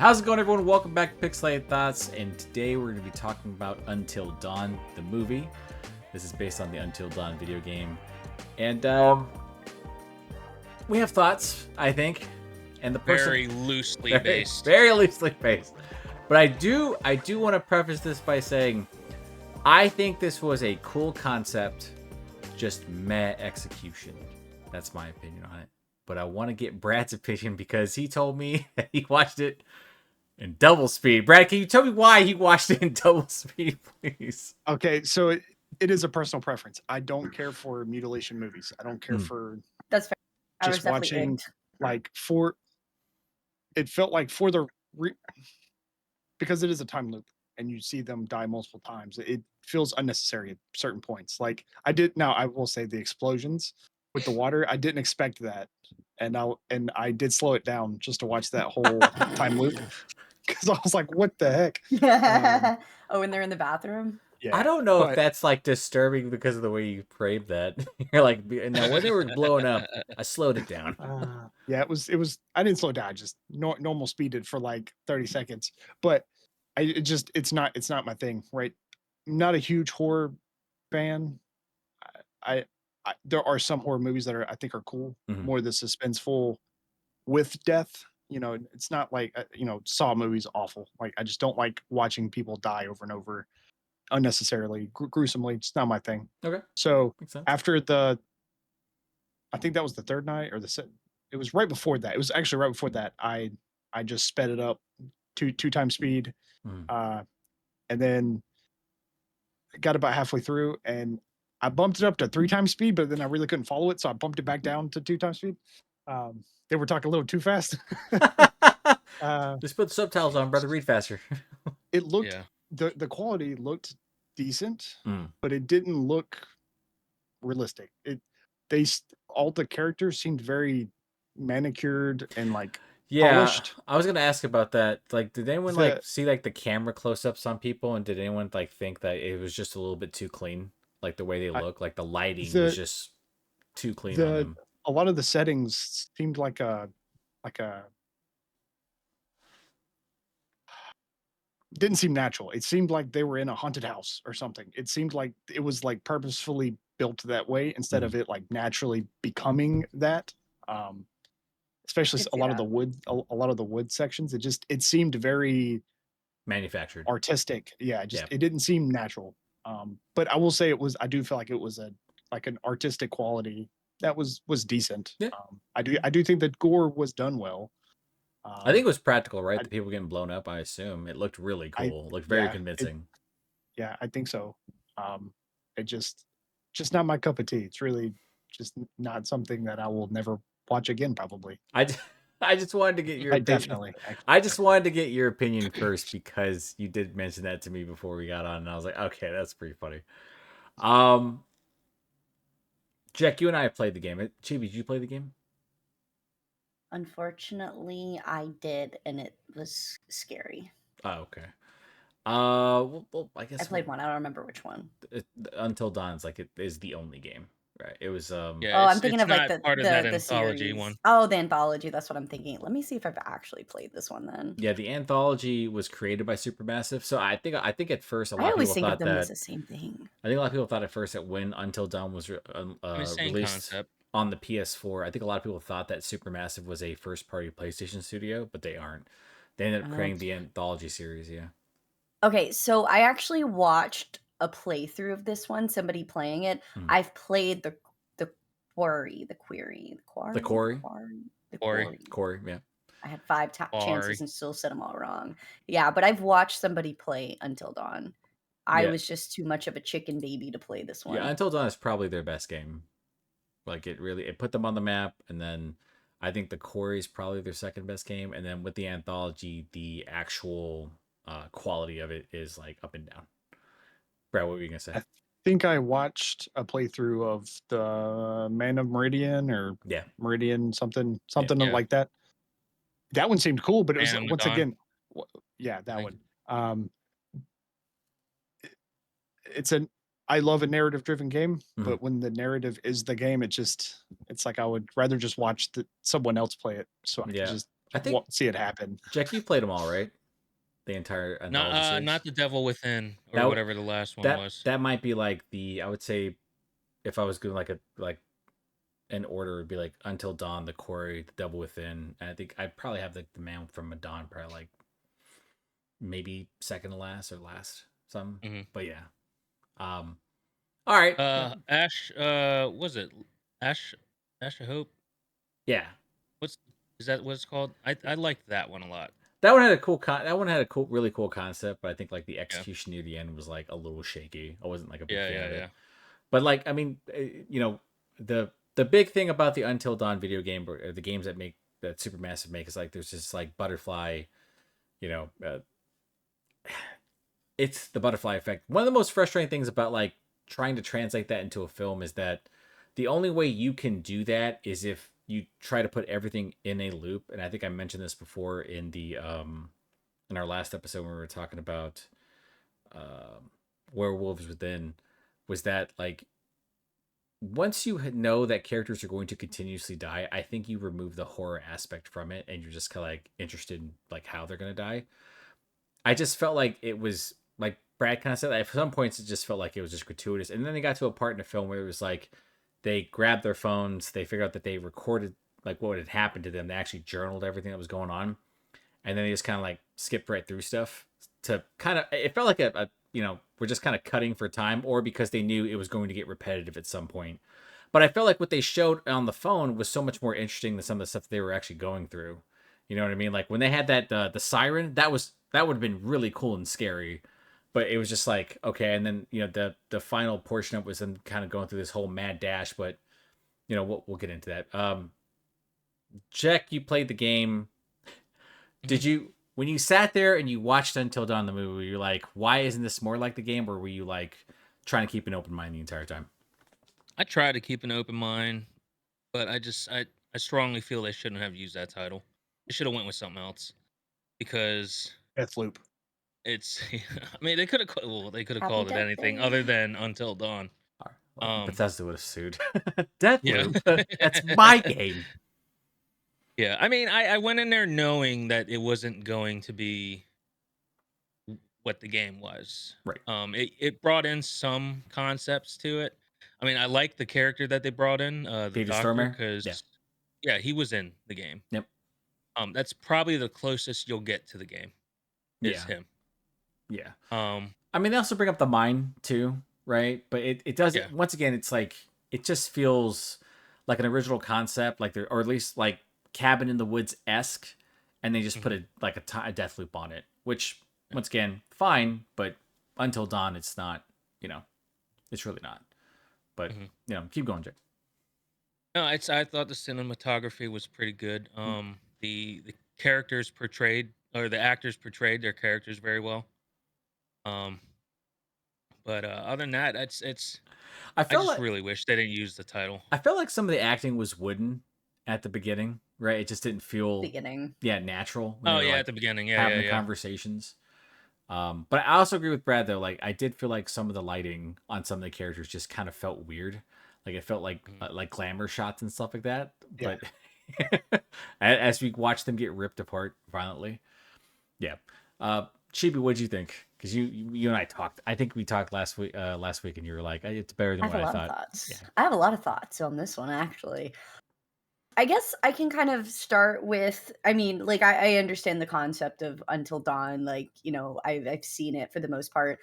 How's it going, everyone? Welcome back to Pixelated Thoughts, and today we're going to be talking about Until Dawn, the movie. This is based on the Until Dawn video game, and we have thoughts, I think, and the person very loosely based. Very loosely based. But I do want to preface this by saying, I think this was a cool concept, just meh execution. That's my opinion on it. But I want to get Brad's opinion because he told me that he watched it in double speed. Brad, can you tell me why he watched it in double speed, please? Okay, so it is a personal preference. I don't care for mutilation movies. I don't care for That's fair. just watching it felt like because it is a time loop and you see them die multiple times. It feels unnecessary at certain points. Like I will say the explosions with the water, I didn't expect that. And I did slow it down just to watch that whole time loop. Because I was like, what the heck? Oh, and they're in the bathroom? Yeah. I don't know if that's like disturbing because of the way you framed that. You're like, no, when they were blowing up, I slowed it down. Yeah, it was. I didn't slow it down. I just normal speeded for like 30 seconds. But it's not my thing, right? I'm not a huge horror fan. I there are some horror movies that I think are cool, more the suspenseful with death. You know, it's not like Saw movies awful. Like I just don't like watching people die over and over unnecessarily, gruesomely. It's not my thing. Okay. So Makes sense. after I think that was the third night, or it was right before that. It was actually right before that. I just sped it up two times speed, and then got about halfway through, and I bumped it up to 3 times speed, but then I really couldn't follow it, so I bumped it back down to 2 times speed. They were talking a little too fast. Just put the subtitles on, brother. Read faster. It looked the quality looked decent, but it didn't look realistic. All the characters seemed very manicured and like polished. I was gonna ask about that. Like, did anyone see like the camera close-ups on people, and did anyone like think that it was just a little bit too clean, like the way they look, like the lighting was just too clean on them? A lot of the settings seemed like a didn't seem natural. It seemed like they were in a haunted house or something. It seemed like it was like purposefully built that way instead of it like naturally becoming that. Especially a lot of the wood sections. It seemed very manufactured, artistic. Yeah, it didn't seem natural. But I will say I do feel like it was an artistic quality that was decent. Yeah. I do think that gore was done well. I think it was practical, right? The people getting blown up, I assume. It looked really cool. It looked very convincing. I think so. It just not my cup of tea. It's really just not something that I will never watch again, probably. I just wanted to get your opinion. Definitely. I just wanted to get your opinion first because you did mention that to me before we got on, and I was like, okay, that's pretty funny. Jack, you and I have played the game. Chibi, did you play the game? Unfortunately, I did, and it was scary. Oh, okay. Well, I guess I played one. I don't remember which one. Until Dawn's like it is the only game, right? It was I'm thinking of like the part of that the anthology series. one. Oh, the anthology. That's what I'm thinking. Let me see if I've actually played this one then. Yeah, the anthology was created by Supermassive, so I think at first a lot of people thought that as the same thing. I think a lot of people thought at first that when Until Dawn was released on the PS4, I think a lot of people thought that Supermassive was a first-party PlayStation studio, but they aren't. They ended up creating the anthology series. Yeah. Okay, so I actually watched a playthrough of this one. Somebody playing it. I've played the Quarry. Yeah. I had 5 chances and still said them all wrong. Yeah, but I've watched somebody play Until Dawn. I was just too much of a chicken baby to play this one. Yeah, Until Dawn is probably their best game. Like it put them on the map, and then I think the Quarry is probably their second best game, and then with the anthology, the actual quality of it is like up and down. Brad, what were you gonna say? I think I watched a playthrough of the Man of Meridian or Meridian something like that. That one seemed cool, but it was once again, that one. I love a narrative-driven game, but when the narrative is the game, it's like I would rather just watch someone else play it, so I can just I think see it happen. Jack, you played them all, right? The entire anthology series. Not The Devil Within or That whatever the last one was. that might be like I would say if I was doing like an order, would be like Until Dawn, The Quarry, The Devil Within. And I think I'd probably have like the Man from Dawn, probably like maybe second to last or last some. Mm-hmm. But yeah. All right. Ash. Was it Ash? Ash of Hope. Yeah. Is that what it's called? I liked that one a lot. That one had a really cool concept, but I think like the execution near the end was like a little shaky. I wasn't like a big fan of it. But like, I mean, you know, the big thing about the Until Dawn video game or the games that Supermassive make is like there's this like butterfly, you know, it's the butterfly effect. One of the most frustrating things about like trying to translate that into a film is that the only way you can do that is if you try to put everything in a loop. And I think I mentioned this before in the in our last episode when we were talking about Werewolves Within, was that like once you know that characters are going to continuously die, I think you remove the horror aspect from it and you're just kind of like interested in like how they're going to die. I just felt like it was like Brad kind of said, at some points it just felt like it was just gratuitous. And then they got to a part in the film where it was like they grabbed their phones, they figured out that they recorded like what had happened to them. They actually journaled everything that was going on. And then they just kind of like skipped right through stuff to kind of, it felt like a you know, we're just kind of cutting for time, or because they knew it was going to get repetitive at some point. But I felt like what they showed on the phone was so much more interesting than some of the stuff they were actually going through. You know what I mean? Like when they had that the siren, that would have been really cool and scary. But it was just like, okay, and then you know the final portion of it was them kind of going through this whole mad dash. But you know we'll get into that. Jack, you played the game. Did you, when you sat there and you watched Until Dawn the movie, you're like, why isn't this more like the game? Or were you like trying to keep an open mind the entire time? I try to keep an open mind, but I strongly feel they shouldn't have used that title. They should have went with something else because Deathloop. it's. I mean, they could have. Well, they could have called it anything other than Until Dawn. Bethesda would have sued. Deathloop. Yeah. That's my game. Yeah, I mean, I went in there knowing that it wasn't going to be what the game was. Right. It brought in some concepts to it. I mean, I like the character that they brought in, the Peter doctor, Stormare? because yeah, he was in the game. Yep. That's probably the closest you'll get to the game. Is him. Yeah. I mean, they also bring up the mine too, right? But it doesn't. Once again, it's like it just feels like an original concept, like or at least like Cabin in the Woods esque, and they just put a death loop on it, which once again fine, but Until Dawn, it's not. You know, it's really not. But you know, keep going, Jake. No, I thought the cinematography was pretty good. The characters portrayed, or the actors portrayed their characters very well. But other than that, I just really wish they didn't use the title. I felt like some of the acting was wooden at the beginning, right? It just didn't feel natural. Oh yeah, at the beginning, having the conversations. But I also agree with Brad though. Like I did feel like some of the lighting on some of the characters just kind of felt weird. Like it felt like glamour shots and stuff like that. Yeah. But as we watch them get ripped apart violently, yeah. Chibi, what'd you think? Because you and I talked. I think we talked last week, and you were like, "It's better than what I thought." Yeah. I have a lot of thoughts on this one, actually. I guess I can kind of start with, I mean, like I understand the concept of Until Dawn, like, you know, I've seen it for the most part.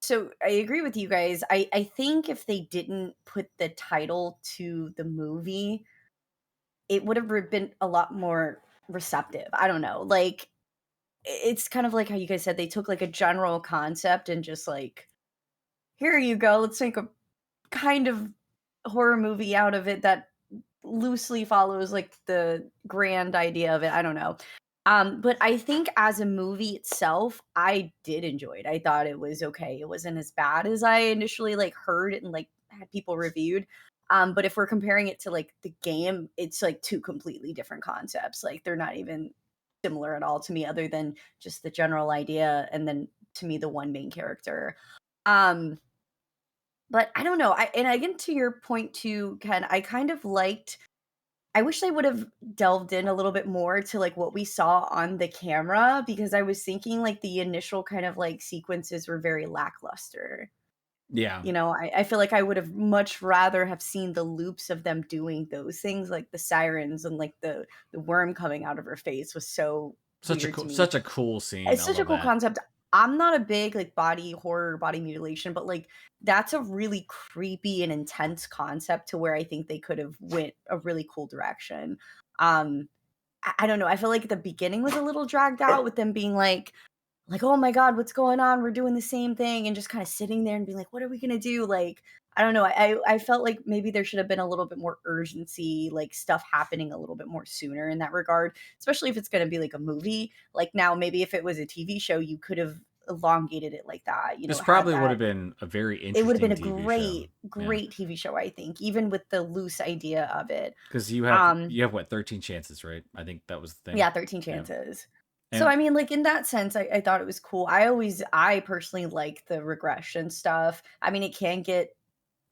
So I agree with you guys. I think if they didn't put the title to the movie, it would have been a lot more receptive. I don't know. Like it's kind of like how you guys said they took like a general concept and just like, here you go, let's make a kind of horror movie out of it that loosely follows like the grand idea of it. I don't know. But I think as a movie itself, I did enjoy it. I thought it was okay. It wasn't as bad as I initially like heard and like had people reviewed. But if we're comparing it to like the game, it's like two completely different concepts. Like they're not even similar at all to me, other than just the general idea, and then to me the one main character. But I don't know. And again, to your point too, Ken, I kind of liked I wish they would have delved in a little bit more to, like, what we saw on the camera, because I was thinking, like, the initial kind of, like, sequences were very lackluster. Yeah. You know, I feel like I would have much rather have seen the loops of them doing those things, like the sirens and, like, the worm coming out of her face was so weird to me. Such a cool scene. It's I such a love cool that. concept. I'm not a big, like, body horror, body mutilation, but, like, that's a really creepy and intense concept to where I think they could have went a really cool direction. Um, I don't know, I feel like the beginning was a little dragged out with them being like, "Oh my god, what's going on? We're doing the same thing," and just kinda sitting there and being like, "What are we gonna do?" Like, I don't know, I felt like maybe there should have been a little bit more urgency, like, stuff happening a little bit more sooner in that regard, especially if it's gonna be like a movie. Like, now, maybe if it was a TV show, you could have elongated it like that, you know, This had probably would that have been a very it would have been interesting a TV show. great, Yeah. great TV show, I think, even with the loose idea of it. Because Um you have what, 13 chances, right? I think that was the thing. Yeah, 13 Yeah. chances. So, And I mean, like, in that sense, I thought it was cool. I personally like the regression stuff. I mean, it can get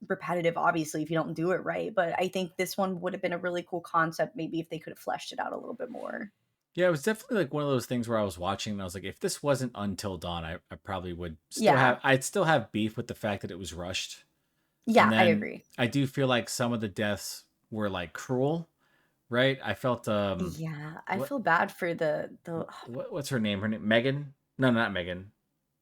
repetitive, obviously, if you don't do it right, but I think this one would have been a really cool concept maybe if they could have fleshed it out a little bit more. yeah, it was definitely like one of those things where I was watching and I was like, if this wasn't Until Dawn, I probably would Yeah. I'd still have beef with the fact that it was rushed. And Yeah, I then agree. I do feel like some of the deaths were like cruel, right? I felt Yeah, I what feel bad for the what's her name? Her name Megan? No, not Megan.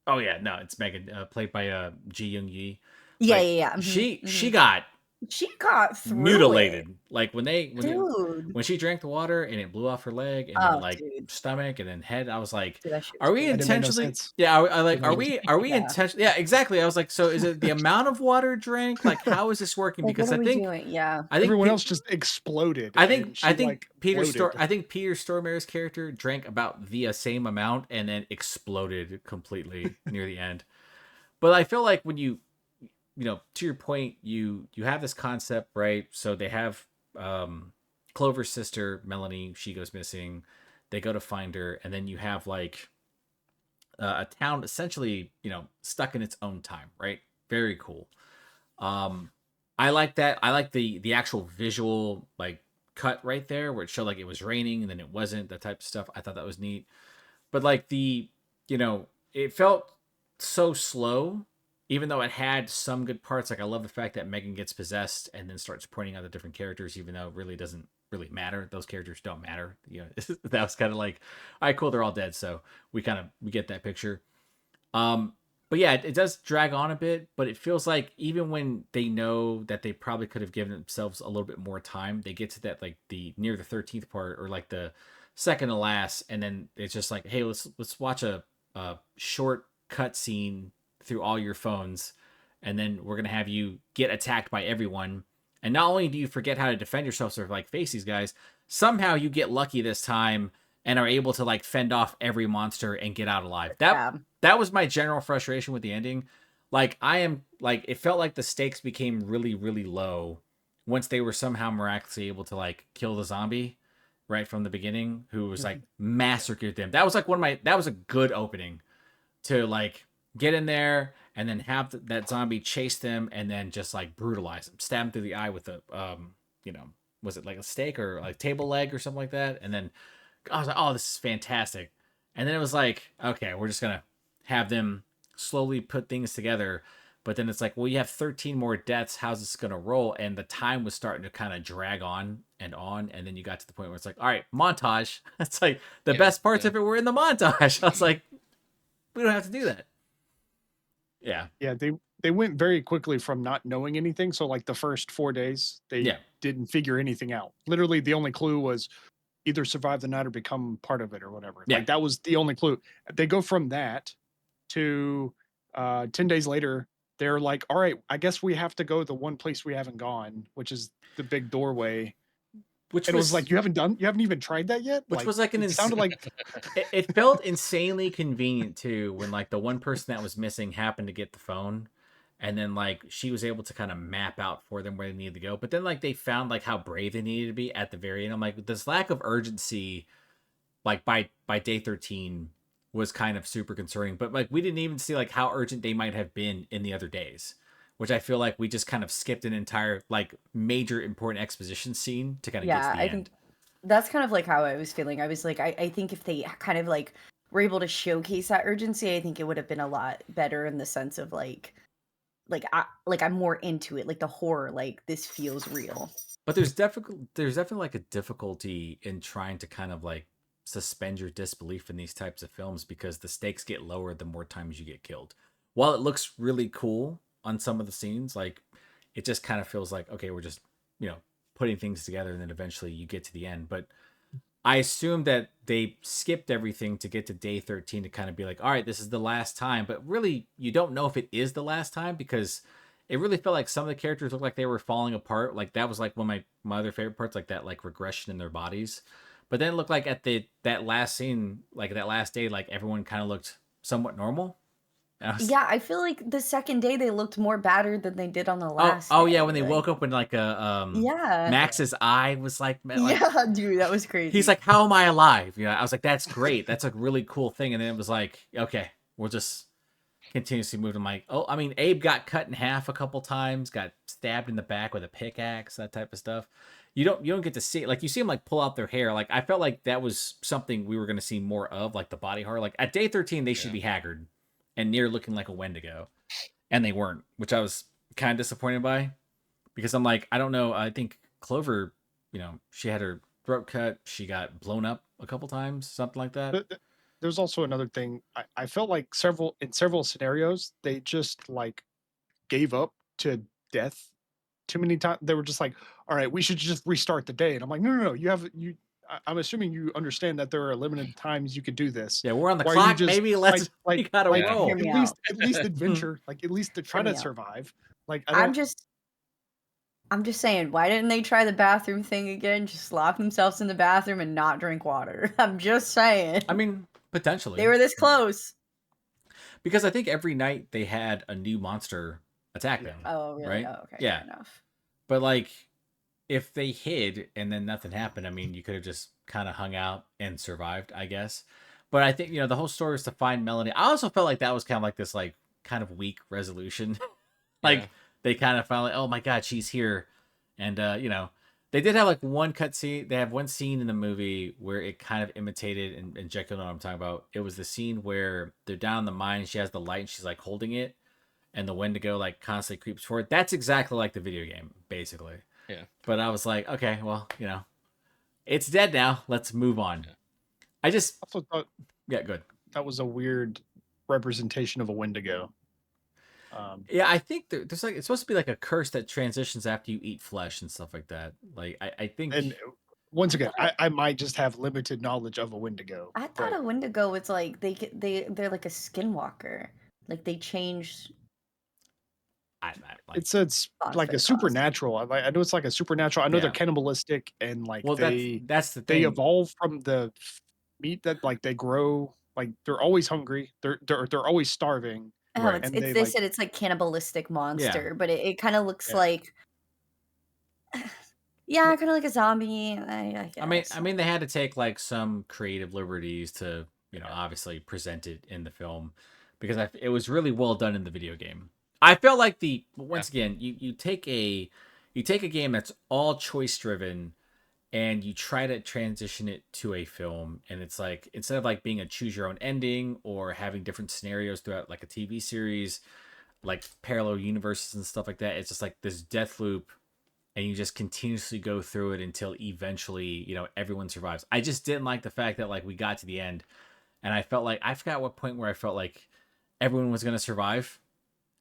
Oh yeah, no, it's Megan, played by Ji Young Yi. Yeah, Like yeah, yeah, mhm, she mhm. got She got through it, mutilated. Like dude. when she drank the water and it blew off her leg and then Oh, like dude. stomach and then head, I was like, Dude, that shit was are we That didn't crazy. make no intentionally? sense. Yeah, I like Didn't make any are we Yeah. intentionally? Yeah, exactly. I was like, so is it the amount of water drank? Like, how is this working? Like, what Because are we doing? Yeah. I think Everyone else just exploded, and she like bloated. I think Peter Stormare's character drank about the same amount and then exploded completely near the end. But I feel like when to your point, you have this concept, right? So they have Clover's sister Melanie, she goes missing. They go to find her, and then you have like a town essentially, stuck in its own time, right? Very cool. Um, I like that. I like the actual visual like cut right there where it showed like it was raining and then it wasn't, that type of stuff. I thought that was neat. But like it felt so slow, even though it had some good parts. Like I love the fact that Megan gets possessed and then starts pointing out the different characters, even though it really doesn't really matter. Those characters don't matter. That was kind of like, all right, cool, they're all dead. So we get that picture. Um, but yeah, it does drag on a bit, but it feels like even when they know that they probably could have given themselves a little bit more time, they get to that like the near the 13th part or like the second to last, and then it's just like, hey, let's watch a short cut scene through all your phones, and then we're gonna have you get attacked by everyone. And not only do you forget how to defend yourself, sort of like face these guys, somehow you get lucky this time and are able to like fend off every monster and get out alive. Yeah. That was my general frustration with the ending. Like it felt like the stakes became really, really low once they were somehow miraculously able to like kill the zombie right from the beginning, who was like massacred them. That was like that was a good opening to like get in there and then have that zombie chase them and then just like brutalize them, stab them through the eye with a was it like a steak or like table leg or something like that? And then I was like, oh, this is fantastic. And then it was like, okay, we're just gonna have them slowly put things together. But then it's like, well, you have 13 more deaths. How's this gonna roll? And the time was starting to kind of drag on. And then you got to the point where it's like, all right, montage. It's like the Yeah, best parts yeah. of it were in the montage. I was like, we don't have to do that. Yeah. Yeah, they went very quickly from not knowing anything. So like the first 4 days, they Yeah. didn't figure anything out. Literally, the only clue was either survive the night or become part of it or whatever. Yeah. Like that was the only clue. They go from that to 10 days later, they're like, all right, I guess we have to go the one place we haven't gone, which is the big doorway. Which And it was like, you haven't even tried that yet? Which was like an it sounded like it felt insanely convenient too when like the one person that was missing happened to get the phone, and then like she was able to kind of map out for them where they needed to go. But then like they found like how brave they needed to be at the very end. I'm like, this lack of urgency, like by day 13, was kind of super concerning. But like we didn't even see like how urgent they might have been in the other days. which I feel like we just kind of skipped an entire like major important exposition scene to kind of get to Yeah, the I end. think that's kind of like how I was feeling. I was like, I think if they kind of like were able to showcase that urgency, I think it would have been a lot better in the sense of like I'm more into it, like the horror, like this feels real. But there's definitely like a difficulty in trying to kind of like suspend your disbelief in these types of films because the stakes get lower the more times you get killed. While it looks really cool on some of the scenes, like it just kind of feels like okay, we're just you know putting things together and then eventually you get to the end. But I assume that they skipped everything to get to day 13 to kind of be like, all right, this is the last time. But really, you don't know if it is the last time because it really felt like some of the characters looked like they were falling apart. Like that was like one of my other favorite parts, like that like regression in their bodies. But then it looked like at that last scene, like that last day, like everyone kind of looked somewhat normal. And I was, Yeah, I feel like the second day they looked more battered than they did on the oh, last oh yeah, day. when they Like, woke up when like yeah. Max's eye was like Yeah, dude, that was crazy. he's like, "How am I alive?" You know, I was like, "That's great. That's a really cool thing." And then it was like, "Okay, we'll just continuously move." I'm like, "Oh, I mean, Abe got cut in half a couple times, got stabbed in the back with a pickaxe, that type of stuff." You don't get to see it. Like you see them like pull out their hair. Like I felt like that was something we were going to see more of, like the body horror. Like at day 13, they should Yeah. be haggard and near looking like a Wendigo, and they weren't, which I was kind of disappointed by because I'm like, I don't know. I think Clover, she had her throat cut. She got blown up a couple times, something like that. There's also another thing. I felt like several scenarios they just like gave up to death too many times. They were just like, all right, we should just restart the day. And I'm like, no. I'm assuming you understand that there are limited times you could do this. Yeah, we're on the Why are you clock, just baby. Let's we gotta like Yeah. roll. Hear me out. at least adventure, like at least to try Hear me to out. survive. Like I I'm don't. just I'm just saying, why didn't they try the bathroom thing again? Just lock themselves in the bathroom and not drink water. I'm just saying. I mean, potentially. They were this close. Because I think every night they had a new monster attack Yeah. them. Oh, really? Right? Oh, okay. Yeah. Fair enough. But like if they hid and then nothing happened, I mean, you could have just kind of hung out and survived, I guess. But I think, the whole story is to find Melanie. I also felt like that was kind of like this like kind of weak resolution. Like Yeah. they kind of finally, oh my god, she's here. And they did have like one cut scene. They have one scene in the movie where it kind of imitated, and Jack, you know what I'm talking about. It was the scene where they're down in the mine and she has the light and she's like holding it and the Wendigo like constantly creeps forward. That's exactly like the video game, basically. Yeah. But I was like, okay, well, it's dead now. Let's move on. Yeah. I just, Also thought yeah, good. that was a weird representation of a Wendigo. Yeah, I think there's like, it's supposed to be like a curse that transitions after you eat flesh and stuff like that. Like, I think. And once again, I might just have limited knowledge of a Wendigo. I thought a Wendigo was like they're like a skinwalker. Like they change. Like, It's Thoughts like their a cost. supernatural. I know it's like a supernatural. I know they're Yeah. cannibalistic and like well, that's the they thing. evolve from the meat that like they grow. Like they're always hungry. They're always starving. Oh, Right. And they said it's like cannibalistic monster, but it kind of looks Yeah. like yeah, kind of like a zombie. I guess. I mean, they had to take like some creative liberties to, obviously present it in the film because it was really well done in the video game. I felt like once again, you take a game that's all choice driven and you try to transition it to a film, and it's like instead of like being a choose your own ending or having different scenarios throughout like a TV series, like parallel universes and stuff like that, it's just like this death loop and you just continuously go through it until eventually, everyone survives. I just didn't like the fact that like we got to the end and I felt like I forgot what point where I felt like everyone was going to survive.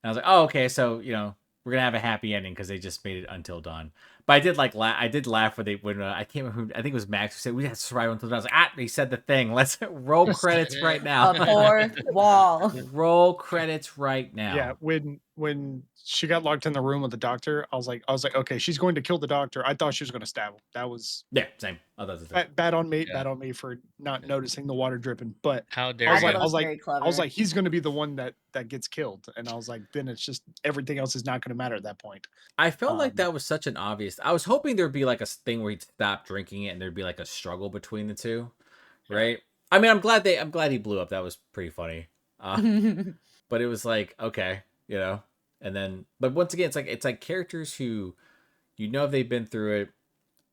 And I was like, "Oh, okay, so, we're going to have a happy ending because they just made it until dawn." But I did like I did laugh when I can't remember I think it was Max who said we have to survive until dawn. I was like, he said the thing. Let's roll credits right now. A fourth wall. Roll credits right now. Yeah, when she got locked in the room with the doctor, I was like, okay, she's going to kill the doctor. I thought she was going to stab him. That was Yeah, same. Oh, that's the thing. bad on me. Yeah. Bad on me for not noticing the water dripping. But How I dare was you? like, thought it was very clever. I was like, he's going to be the one that gets killed, and I was like, then it's just everything else is not going to matter at that point. I felt like that was such an obvious. I was hoping there'd be like a thing where he'd stop drinking it and there'd be like a struggle between the two, right? I mean, I'm glad he blew up. That was pretty funny. But it was like, okay, And then, but once again, it's like characters who, they've been through it.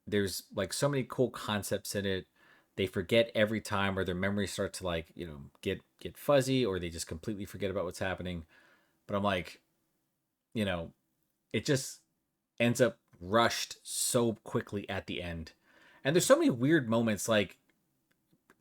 There's like so many cool concepts in it. They forget every time, or their memories start to like get fuzzy, or they just completely forget about what's happening. But I'm like, you know, it just ends up rushed so quickly at the end. And there's so many weird moments. Like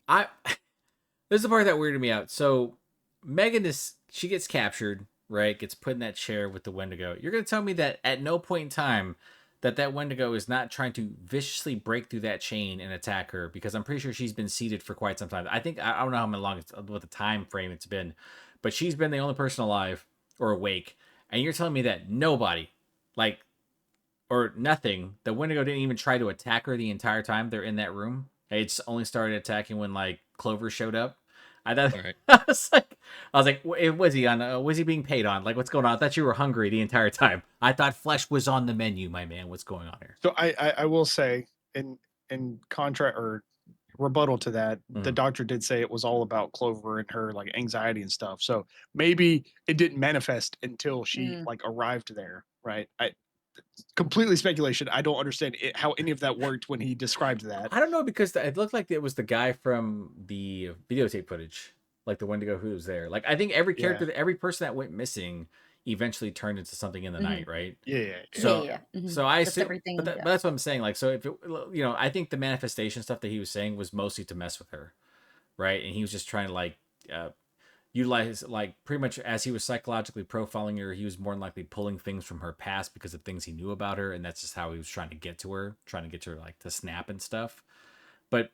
I, this is the part that weirded me out. So Megan she gets captured, right? Gets put in that chair with the Wendigo. You're gonna tell me that at no point in time that Wendigo is not trying to viciously break through that chain and attack her, because I'm pretty sure she's been seated for quite some time. I think I don't know how long what the time frame it's been, but she's been the only person alive or awake. And you're telling me that nobody, like, or nothing, the Wendigo didn't even try to attack her the entire time they're in that room. It's only started attacking when like Clover showed up. I thought Right. I was like, was he on? Was he being paid on? Like, what's going on? I thought you were hungry the entire time. I thought flesh was on the menu, my man. What's going on here? So I will say in contract or rebuttal to that, the Mhm. doctor did say it was all about Clover and her like anxiety and stuff. So maybe it didn't manifest until she Mm. like arrived there, right? I completely speculation. I don't understand how any of that worked when he described that. I don't know, because it looked like it was the guy from the videotape footage, like the Wendigo who was there. Like, I think every Yeah. character, every person that went missing, eventually turned into something in the Mhm. night, right? Yeah. Yeah, So, yeah, yeah. Mhm. so I Just assume, everything. but Yeah. that's what I'm saying. Like, so if it, I think the manifestation stuff that he was saying was mostly to mess with her, right? And he was just trying to like uh, utilize, like, pretty much as he was psychologically profiling her, he was more than likely pulling things from her past because of things he knew about her, and that's just how he was trying to get to her, like to snap and stuff. But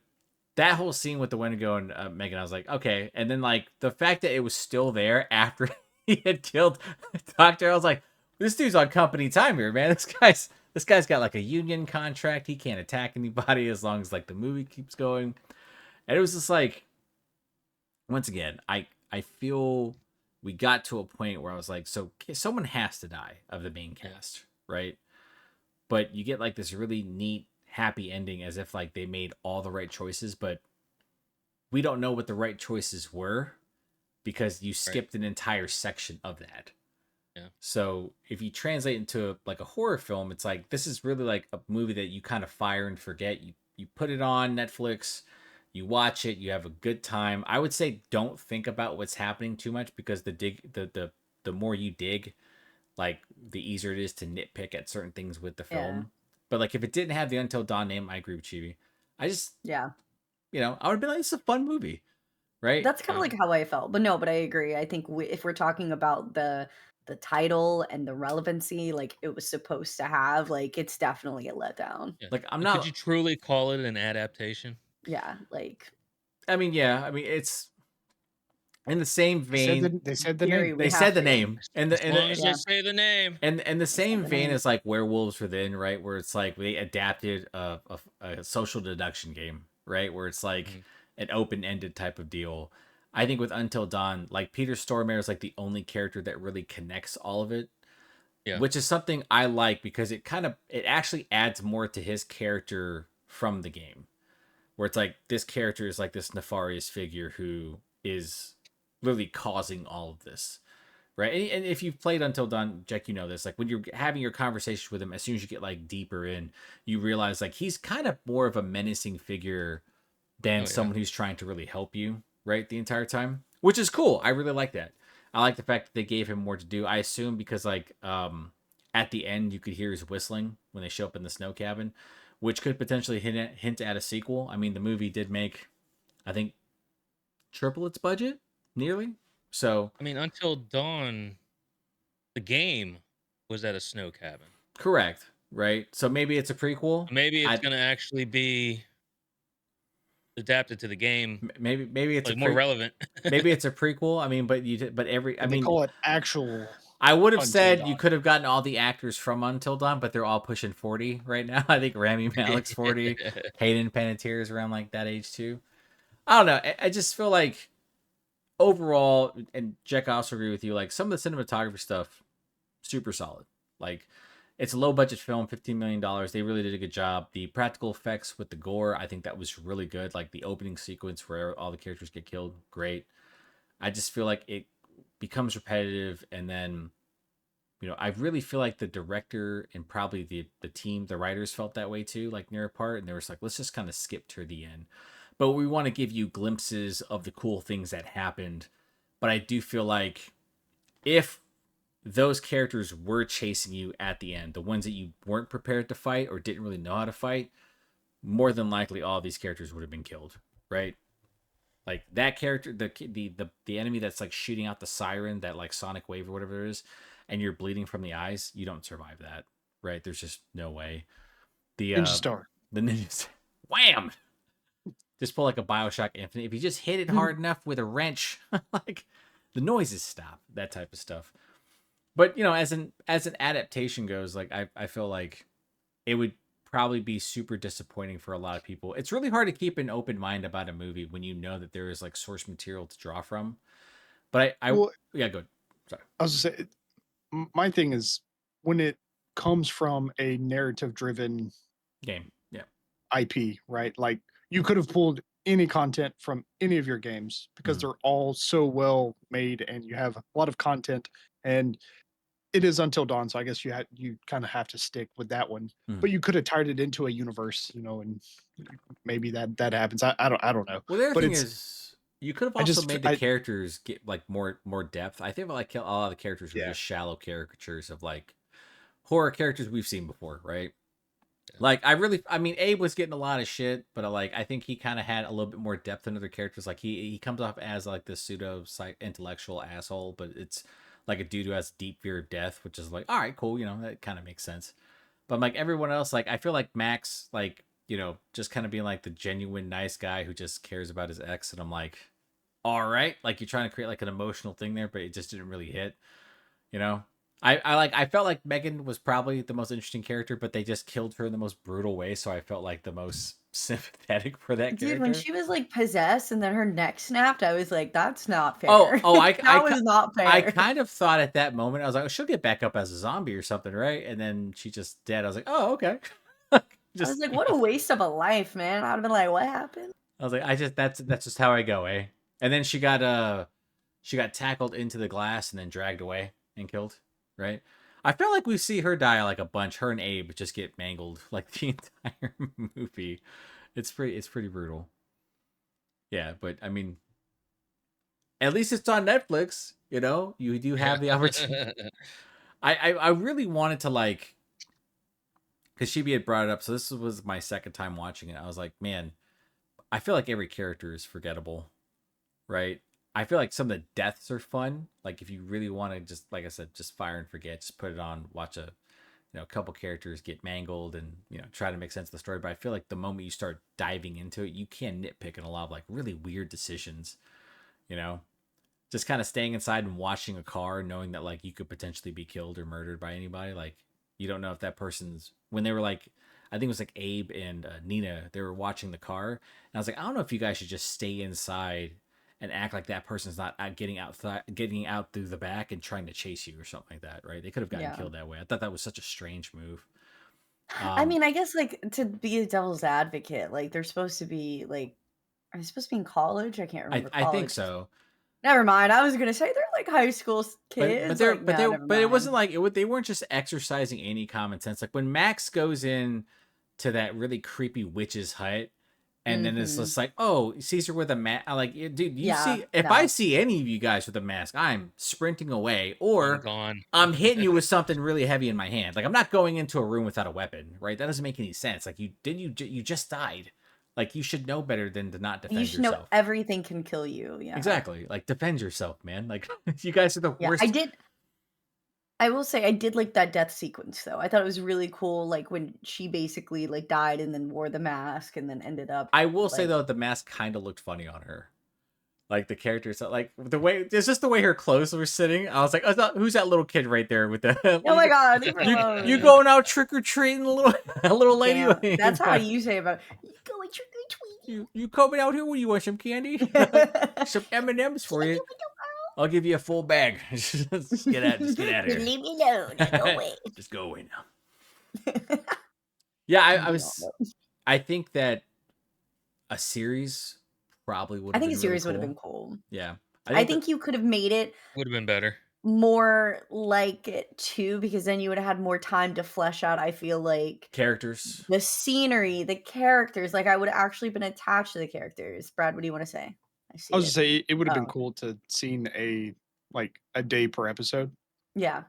that whole scene with the Wendigo and Megan, I was like, okay. And then like the fact that it was still there after he had killed the doctor, I was like, this dude's on company time here, man. This guy's got like a union contract. He can't attack anybody as long as like the movie keeps going. And it was just like, once again, I feel we got to a point where I was like, so someone has to die of the main Yeah. cast, right? But you get like this really neat happy ending, as if like they made all the right choices, but we don't know what the right choices were because you Right. skipped an entire section of that. Yeah. So if you translate into like a horror film, it's like, this is really like a movie that you kind of fire and forget. You put it on Netflix, you watch it, you have a good time. I would say don't think about what's happening too much, because the more you dig, like the easier it is to nitpick at certain things with the Yeah. film. But like if it didn't have the Until Dawn name, I agree with Chibi. I just, Yeah. I would be like, it's a fun movie, right? That's kind of like how I felt. But no, but I agree. I think if we're talking about the title and the relevancy like it was supposed to have, like it's definitely a letdown. Yeah. Like I'm But could you not. truly call it an adaptation? Yeah, like I mean, yeah. I mean, it's in the same vein. They in said the theory name. They we said have the to. name, and As the and long as the, they Yeah, say the name. and the they said same the vein name. as like Werewolves Within, right? Where it's like they adapted a social deduction game, right? Where it's like Mhm. an open ended type of deal. I think with Until Dawn, like Peter Stormare is like the only character that really connects all of it, Yeah. which is something I like, because it actually adds more to his character from the game, where it's like this character is like this nefarious figure who is literally causing all of this, right? And if you've played Until Dawn, Jack, you know this. Like when you're having your conversation with him, as soon as you get like deeper in, you realize like he's kind of more of a menacing figure than Oh yeah. someone who's trying to really help you, right? The entire time, which is cool. I really like that. I like the fact that they gave him more to do. I assume because like at the end you could hear his whistling when they show up in the snow cabin, which could potentially hint at a sequel. I mean, the movie did make, I think, triple its budget, nearly. So I mean, Until Dawn, the game was at a snow cabin. correct, right? So maybe it's a prequel. Maybe it's I gonna actually be adapted to the game, maybe it's a like more relevant. maybe it's a prequel. I mean, but every, I And they mean, call it actual I would have Until said you Dawn. could have gotten all the actors from Until Dawn, but they're all pushing 40 right now. I think Rami Malek's 40, Hayden Panettiere is around like that age too. I don't know. I just feel like overall, and Jack, I also agree with you. Like some of the cinematography stuff, super solid. Like it's a low budget film, $15 million. They really did a good job. The practical effects with the gore, I think that was really good. Like the opening sequence where all the characters get killed, great. I just feel like it becomes repetitive, and then I really feel like the director and probably the team, the writers felt that way too, like near a part, and they were just like, let's just kind of skip to the end. But we want to give you glimpses of the cool things that happened. But I do feel like if those characters were chasing you at the end, the ones that you weren't prepared to fight or didn't really know how to fight, more than likely all these characters would have been killed, right? Like that character, the enemy that's like shooting out the siren, that like sonic wave or whatever it is, and you're bleeding from the eyes, you don't survive that, right? There's just no way. Ninja Star. The ninjas, wham! Just pull like a Bioshock Infinite. If you just hit it hard enough with a wrench, like the noises stop, that type of stuff. But as an adaptation goes, like I feel like it would probably be super disappointing for a lot of people. It's really hard to keep an open mind about a movie when you know that there is like source material to draw from. But Well, yeah, go ahead. Sorry. I was gonna say, my thing is when it comes from a narrative-driven Game. Yeah. IP, right? Like you could have pulled any content from any of your games because they're all so well made and you have a lot of content, and it is Until Dawn, so I guess you kind of have to stick with that one. But you could have tied it into a universe, and maybe that happens. I don't know. Well, the other But thing it's is, you could have I also just made the characters get like more depth. I think like a lot of the characters were Yeah. just shallow caricatures of like horror characters we've seen before, right? Like I mean, Abe was getting a lot of shit, but I think he kind of had a little bit more depth than other characters. Like he comes off as like this pseudo intellectual asshole, but it's like a dude who has deep fear of death, which is like, all right, cool, that kind of makes sense. But like everyone else, like I feel like Max, like just kind of being like the genuine nice guy who just cares about his ex, and I'm like, all right, like you're trying to create like an emotional thing there, but it just didn't really hit, you know. I felt like Megan was probably the most interesting character, but they just killed her in the most brutal way, so I felt like the most sympathetic for that character. Dude, when she was like possessed and then her neck snapped, I was like, that's not fair. Oh, that was not fair. I kind of thought at that moment, I was like, oh, she'll get back up as a zombie or something, right? And then she just dead. I was like, oh, okay. I was like, what a waste of a life, man. I'd have been like, what happened? I was like, that's just how I go, eh? And then she got tackled into the glass and then dragged away and killed, right? I feel like we see her die like a bunch. Her and Abe just get mangled like the entire movie. It's pretty brutal. Yeah, but I mean, at least it's on Netflix. You do have the opportunity. I really wanted to like, because Shibi had brought it up. So this was my second time watching it. I was like, man, I feel like every character is forgettable, right? I feel like some of the deaths are fun. Like if you really want to just, like I said, just fire and forget, just put it on, watch a couple characters get mangled and try to make sense of the story. But I feel like the moment you start diving into it, you can nitpick in a lot of like really weird decisions. Just kind of staying inside and watching a car, knowing that like you could potentially be killed or murdered by anybody. Like you don't know if that person's, when they were like, I think it was like Abe and Nina, they were watching the car, and I was like, I don't know if you guys should just stay inside and act like that person's not getting out through the back and trying to chase you or something like that, right? They could have gotten killed that way. I thought that was such a strange move. I mean, I guess like to be a devil's advocate, like they're supposed to be like, are they supposed to be in college? I can't remember. I think so. Never mind. I was gonna say they're like high school kids. But it wasn't like they weren't just exercising any common sense. Like when Max goes in to that really creepy witch's hut, and then it's just like, oh, Caesar with a mask. Like, dude, I see any of you guys with a mask, I'm sprinting away, or I'm hitting you with something really heavy in my hand. Like, I'm not going into a room without a weapon, right? That doesn't make any sense. Like, you just died. Like, you should know better than to not defend yourself. You should know everything can kill you. Yeah, exactly. Like, defend yourself, man. Like, you guys are the worst. I will say I did like that death sequence though. I thought it was really cool, like when she basically like died and then wore the mask and then ended up. I will say though, the mask kind of looked funny on her. Like the characters, like the way it's just the way her clothes were sitting. I was like, who's that little kid right there with the? Oh my god! You going out trick or treating, a little lady? Damn, that's how you say about you going trick or treating. You coming out here? What do you want? Some candy? Some M&Ms for you? I'll give you a full bag. Just get out of here. Leave me alone. Go away. Just go away now. Yeah, I think that a series probably would have been a series really would have cool. been cool. Yeah. I think you could have made it. Would have been better. more like it too, because then you would have had more time to flesh out, I feel like, Characters. the scenery, the characters. Like, I would have actually been attached to the characters. Brad, what do you want to say? I see I was it. to say it would have been Oh, cool to seen a day per episode yeah.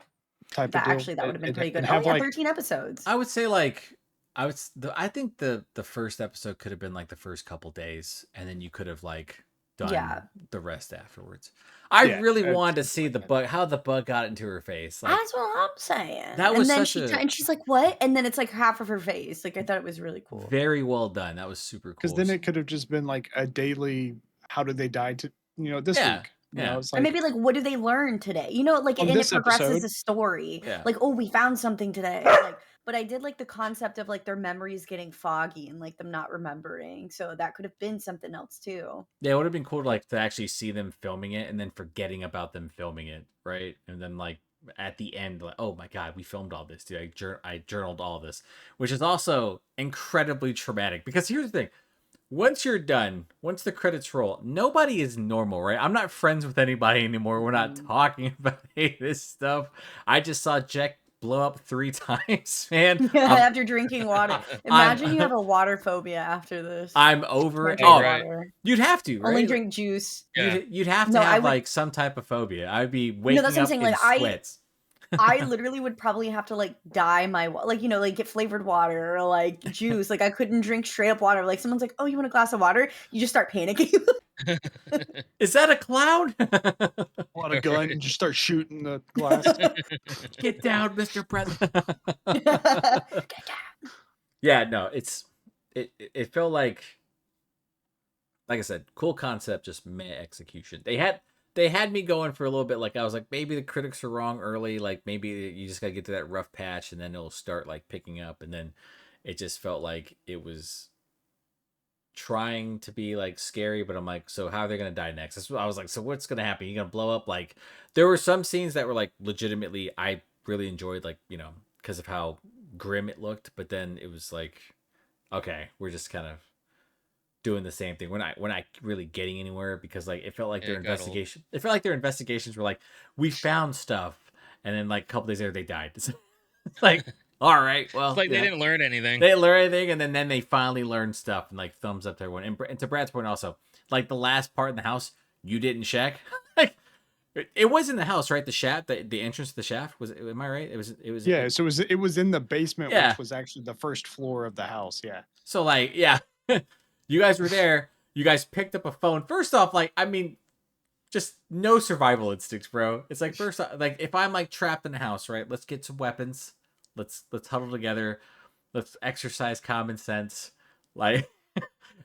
type of That deal, actually that would have been pretty good. and Oh have yeah, like 13 episodes. I would say like I think the first episode could have been like the first couple days, and then you could have like done Yeah. the rest afterwards. I Yeah, really it's wanted to something see like the that. bug, how the bug got into her face. Like That's what I'm saying. that was And then such a and she's like, "What?" And then it's like half of her face. Like I thought it was really cool. very well done. That was super because cool. then it could have just been like a daily. How did they die to this Yeah, week? yeah. It's Or like maybe like, what do they learn today? You know, like, on and it this progresses episode. the story. Yeah. Like, oh, we found something today. Like, but I did like the concept of like their memories getting foggy and like them not remembering. So that could have been something else too. Yeah, it would have been cool to like to actually see them filming it and then forgetting about them filming it, right? And then like at the end, like, oh my god, we filmed all this, dude. I journaled all this, which is also incredibly traumatic. Because here's the thing: once you're done, once the credits roll, nobody is normal, right? I'm not friends with anybody anymore. We're not Mhm. talking about any of this stuff. I just saw Jack blow up 3 times, man. After drinking water. Imagine you have I'm a water phobia after this. I'm over it. Can't drink Oh, right. water. you'd have to, right? Only Like, drink juice. Yeah. you'd have to No, I have would. like some type of phobia. I'd be No, waking that's what I'm up saying. in Like sweats. I literally would probably have to like dye my like like get flavored water or like juice. Like I couldn't drink straight up water. Like someone's like, "Oh, you want a glass of water?" You just start panicking. Is that a clown? Pull out a gun and just start shooting the glass. Get down, Mr. President. Get down. Yeah, no, it felt like I said, cool concept, just meh execution. They had me going for a little bit. Like I was like, maybe the critics are wrong early. Like maybe you just gotta get to that rough patch, and then it'll start like picking up. And then it just felt like it was trying to be like scary, but I'm like, so how are they gonna die next? That's what I was like. So what's gonna happen? You gonna blow up? Like there were some scenes that were like legitimately I really enjoyed, like because of how grim it looked. But then it was like, okay, we're just kind of doing the same thing. We're not really getting anywhere because like it felt like Yeah, their it got old. investigation. It felt like their investigations were like we found stuff, and then like a couple days later they died. It's like all right, well, It's like they yeah. didn't learn anything. They didn't learn anything, and then they finally learned stuff, and like thumbs up to everyone. And to Brad's point also, like the last part in the house, you didn't check. Like it was in the house, right? The shaft, the entrance to the shaft was. Am I right? It was. Yeah, so it was in the basement, Yeah. which was actually the first floor of the house. Yeah. So like, yeah, you guys were there. You guys picked up a phone. First off, like, I mean, just no survival instincts, bro. It's like first off, like if I'm like trapped in the house, right? Let's get some weapons. Let's huddle together. Let's exercise common sense. Like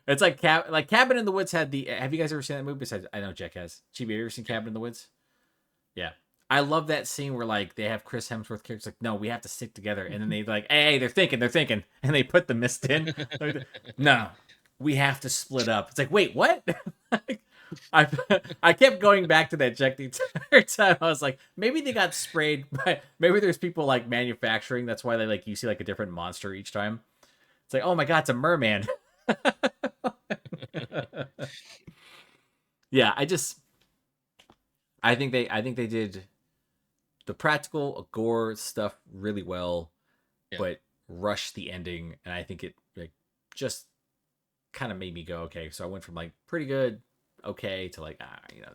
it's like Cabin in the Woods had the. Have you guys ever seen that movie? Besides, I know Jack has. Chibi, have you ever seen Cabin in the Woods? Yeah. I love that scene where like they have Chris Hemsworth characters like, no, we have to stick together, and then they like, hey, they're thinking, and they put the mist in. No, we have to split up. It's like, wait, what? I kept going back to that Jack the entire time. I was like, maybe they got sprayed, but maybe there's people like manufacturing. That's why they like you see like a different monster each time. It's like, oh my god, it's a merman. Yeah, I think they did the practical gore stuff really well, Yeah. but rushed the ending, and I think it like just kind of made me go, okay. So I went from like pretty good, okay, to like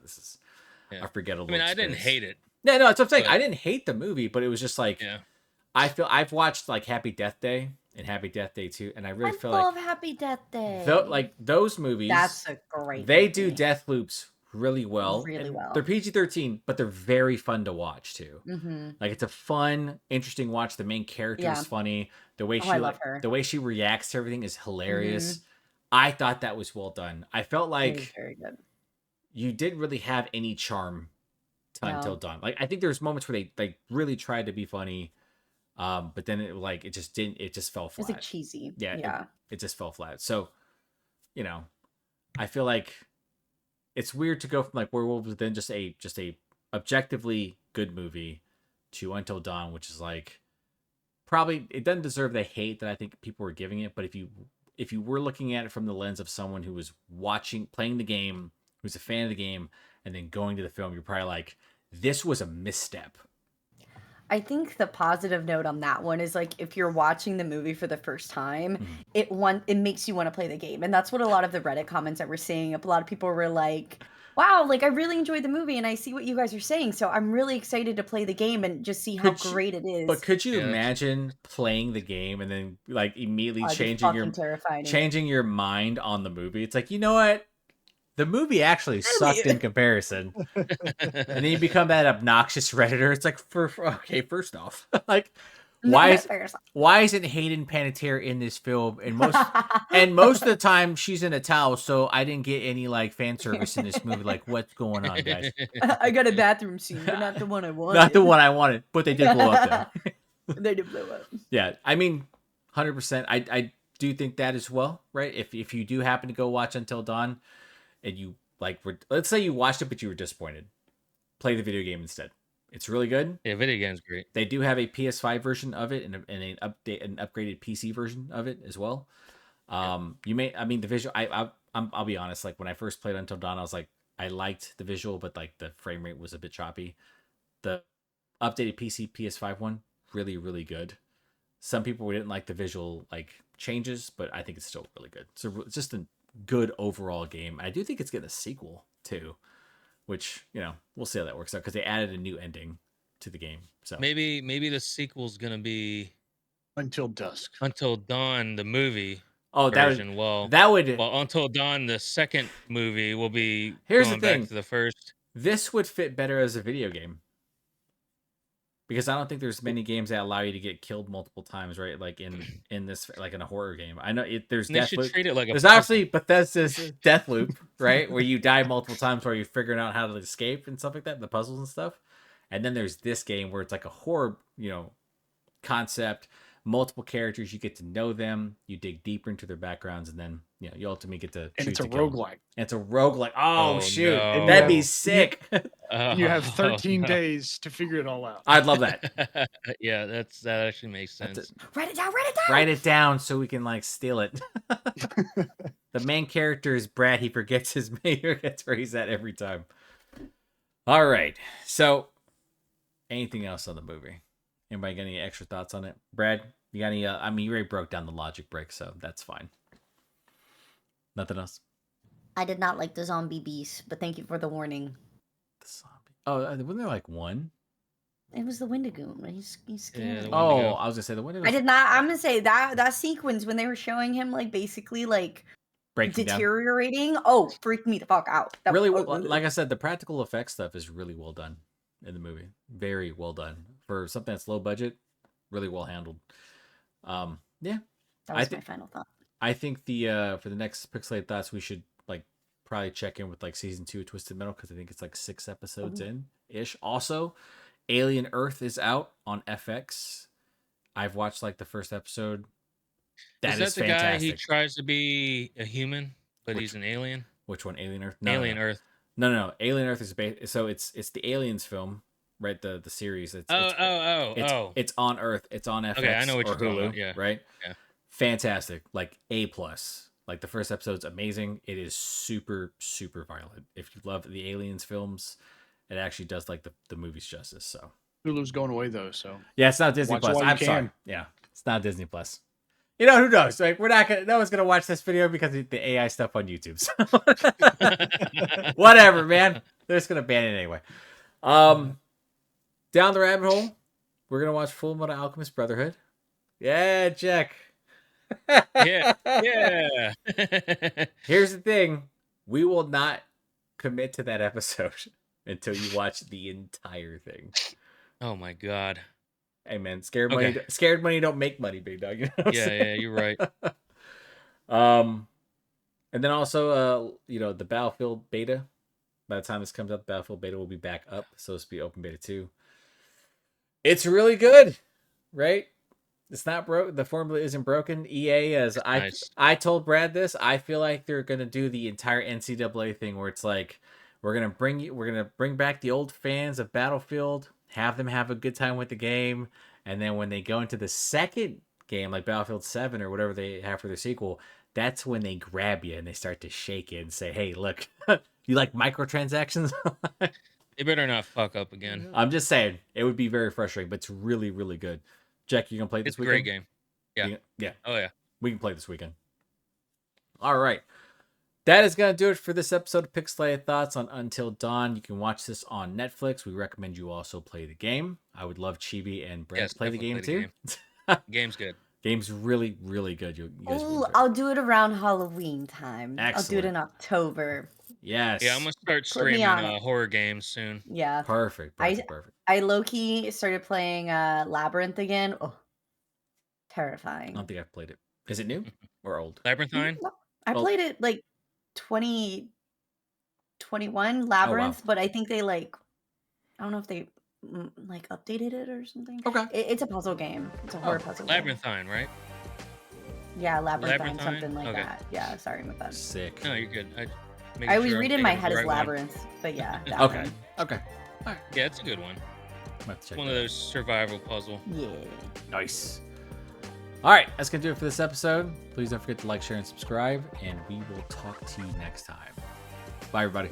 this is Yeah. a forgettable. I mean, I didn't experience. hate it. Yeah, no, that's what I'm saying. but- I didn't hate the movie, but it was just like Yeah. I feel I've watched like Happy Death Day and Happy Death Day 2, and I really I feel like love Happy Death Day. like those movies, That's a great. they do movie. death loops really well. Really and well. They're PG-13, but they're very fun to watch too. Mm-hmm. Like it's a fun, interesting watch. The main character Yeah. is funny. The way Oh, she I like love her. the way she reacts to everything is hilarious. I thought that was well done. I felt like Very good. you didn't really have any charm until No. done. Like I think there's moments where they really tried to be funny, but then it just didn't. It just fell It was flat. like cheesy. Yeah, Yeah. It just fell flat. So, I feel like it's weird to go from like Werewolves within just a objectively good movie to Until Dawn, which is like probably it doesn't deserve the hate that I think people were giving it. But if you were looking at it from the lens of someone who was playing the game, who's a fan of the game, and then going to the film, you're probably like, This was a misstep. I think the positive note on that one is like if you're watching the movie for the first time, it makes you want to play the game. And that's what a lot of the Reddit comments that we're seeing, a lot of people were like, wow, like I really enjoyed the movie and I see what you guys are saying. So I'm really excited to play the game and just see how great it is. But could you Yeah, that's- imagine playing the game and then like immediately It'd be changing fucking terrifying. your mind on the movie? It's like, you know what? The movie actually sucked in comparison. And then you become that obnoxious Redditor. It's like, okay, first off, like, why isn't Hayden Panettiere in this film? And most of the time she's in a towel, so I didn't get any like fan service in this movie. Like, what's going on, guys? I got a bathroom scene, but not the one I wanted. Not the one I wanted, but they did blow up though. They did blow up. Yeah, I mean, 100%. I do think that as well, right? If you do happen to go watch Until Dawn, and you like, let's say you watched it but you were disappointed, play the video game instead. It's really good. Yeah, Videogame's great. They do have a PS5 version of it and an upgraded PC version of it as well. You may, I mean, the visual. I'll be honest. Like when I first played Until Dawn, I was like, I liked the visual, but like the frame rate was a bit choppy. The updated PC PS5 one, really, really good. Some people didn't like the visual like changes, but I think it's still really good. So it's just a good overall game. I do think it's getting a sequel too, which, you know, we'll see how that works out because they added a new ending to the game. So maybe the sequel's gonna be Until Dusk. Until Dawn, the movie. Oh, version. that would Until Dawn, the second movie will be Here's going the thing. back to the first. This would fit better as a video game. Because I don't think there's many games that allow you to get killed multiple times, right? Like in this, like in a horror game. I know there's They should treat it like a there's puzzle. obviously Bethesda's Death Loop, right? Where you die multiple times while you're figuring out how to escape and stuff like that, the puzzles and stuff. And then there's this game where it's like a horror, you know, concept, multiple characters, you get to know them, you dig deeper into their backgrounds, and then you know you ultimately get to And it's choose a to kill them. roguelike. And it's a roguelike. Oh shoot, no. that'd be sick. You have 13 no. days to figure it all out. I'd love that. Yeah, that actually makes sense. Write it down. Write it down so we can like steal it. The main character is Brad. He forgets where he's at every time. All right. So, anything else on the movie? Anybody got any extra thoughts on it? Brad, you got any? I mean, you already broke down the logic break, so that's fine. Nothing else. I did not like the zombie beast, but thank you for the warning. The zombie. Oh, wasn't there like one? It was the Wendigo. He's scary. Yeah, the Oh, Wendigo. I was gonna say the Wendigo. I did not. I'm gonna say that sequence when they were showing him like basically like breaking down. deteriorating. Oh, freaked me the fuck out. That Really, was- like I said, the practical effects stuff is really well done in the movie. Very well done for something that's low budget. Really well handled. Yeah, that was my final thought. I think the for the next Pixelated Thoughts, we should like probably check in with like season 2 of Twisted Metal because I think it's like 6 episodes in ish. Also, Alien Earth is out on FX. I've watched like the first episode. Is Is that the guy fantastic. he tries to be a human, but he's an alien? Which one? Alien Earth? Alien Earth. No. Alien Earth is so it's the Aliens film, right? The series. It's on Earth. It's on FX. Okay, I know what or you're talking Hulu, about, yeah. Right. Yeah. Fantastic. Like A+. Like the first episode's amazing. It is super, super violent. If you love the Aliens films, it actually does like the movies justice. So Hulu's going away though, so yeah, it's not Disney Watch it Plus. while you I'm sorry. can. Yeah, it's not Disney Plus. You know, who knows? Like, no one's gonna watch this video because of the AI stuff on YouTube. So whatever, man. They're just gonna ban it anyway. Down the rabbit hole, we're gonna watch Full Metal Alchemist Brotherhood. Yeah, Jack. Yeah. Here's the thing: we will not commit to that episode until you watch the entire thing. Oh my god. Hey man, scared money don't make money, big dog. You know what I'm saying? Yeah, you're right. And then also, the Battlefield beta. By the time this comes up, Battlefield beta will be back up, so it's be open beta 2. It's really good, right? It's not broke. The formula isn't broken. EA, Nice. I told Brad this. I feel like they're gonna do the entire NCAA thing, where it's like we're gonna bring back the old fans of Battlefield, have them have a good time with the game, and then when they go into the second game, like Battlefield 7 or whatever they have for their sequel, that's when they grab you and they start to shake you and say, "Hey, look, you like microtransactions?" They better not fuck up again. I'm just saying, it would be very frustrating, but it's really, really good. Jack, you gonna play this It's a weekend? great game. Yeah. Yeah, Oh yeah. we can play this weekend. All right. That is going to do it for this episode of Pixelated Thoughts on Until Dawn. You can watch this on Netflix. We recommend you also play the game. I would love Chibi and Brent Yes, to play the game definitely too. play Game's good. Game's really, really good. You guys will Oh, enjoy it. I'll do it around Halloween time. I'll do Excellent. it in October. Yes. Yeah, I'm gonna start Put me streaming on it. horror games soon. Yeah. Perfect. Perfect. I low-key started playing Labyrinth again. Oh, I terrifying. don't think I've played it. Is it new or old? Labyrinthine. No, I Well- played it like 2021 Labyrinth, but I think they I don't know if they like updated it or something. Okay. It's a puzzle game. It's a horror puzzle game. Labyrinthine, right? Yeah, Labyrinthine, Labyrinthine? something like Okay. that. Yeah, sorry about that. Sick. No, you're good. I always read in my head as Labyrinth, but yeah. That Okay. one. Okay. Yeah, it's a good one. I'm gonna have to check One that of out. those survival puzzle. Yeah. Nice. All right, that's going to do it for this episode. Please don't forget to like, share, and subscribe, and we will talk to you next time. Bye, everybody.